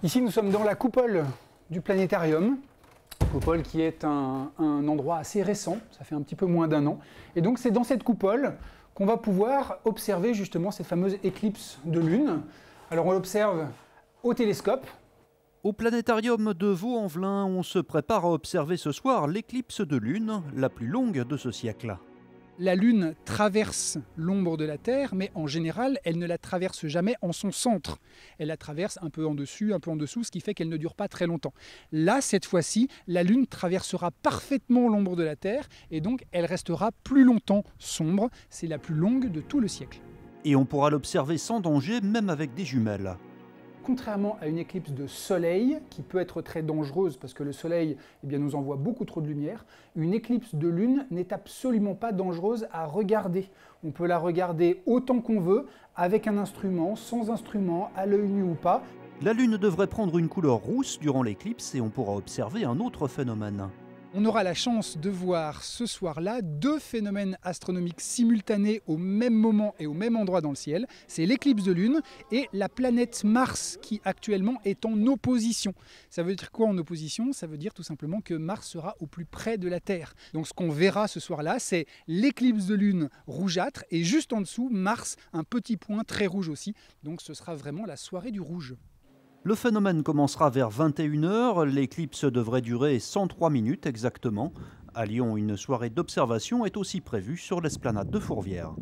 Ici, nous sommes dans la coupole du planétarium. Coupole qui est un endroit assez récent, ça fait un petit peu moins d'1 an. Et donc, c'est dans cette coupole qu'on va pouvoir observer justement cette fameuse éclipse de lune. Alors, on l'observe au télescope. Au planétarium de Vaux-en-Velin, on se prépare à observer ce soir l'éclipse de lune, la plus longue de ce siècle. La Lune traverse l'ombre de la Terre, mais en général, elle ne la traverse jamais en son centre. Elle la traverse un peu en dessus, un peu en dessous, ce qui fait qu'elle ne dure pas très longtemps. Là, cette fois-ci, la Lune traversera parfaitement l'ombre de la Terre, et donc elle restera plus longtemps sombre. C'est la plus longue de tout le siècle. Et on pourra l'observer sans danger, même avec des jumelles. Contrairement à une éclipse de soleil, qui peut être très dangereuse parce que le soleil nous envoie beaucoup trop de lumière, une éclipse de lune n'est absolument pas dangereuse à regarder. On peut la regarder autant qu'on veut, avec un instrument, sans instrument, à l'œil nu ou pas. La lune devrait prendre une couleur rousse durant l'éclipse et on pourra observer un autre phénomène. On aura la chance de voir ce soir-là 2 phénomènes astronomiques simultanés au même moment et au même endroit dans le ciel. C'est l'éclipse de lune et la planète Mars qui actuellement est en opposition. Ça veut dire quoi en opposition? Ça veut dire tout simplement que Mars sera au plus près de la Terre. Donc ce qu'on verra ce soir-là, c'est l'éclipse de lune rougeâtre et juste en dessous, Mars, un petit point très rouge aussi. Donc ce sera vraiment la soirée du rouge. Le phénomène commencera vers 21 h, l'éclipse devrait durer 103 minutes exactement. À Lyon, une soirée d'observation est aussi prévue sur l'esplanade de Fourvière.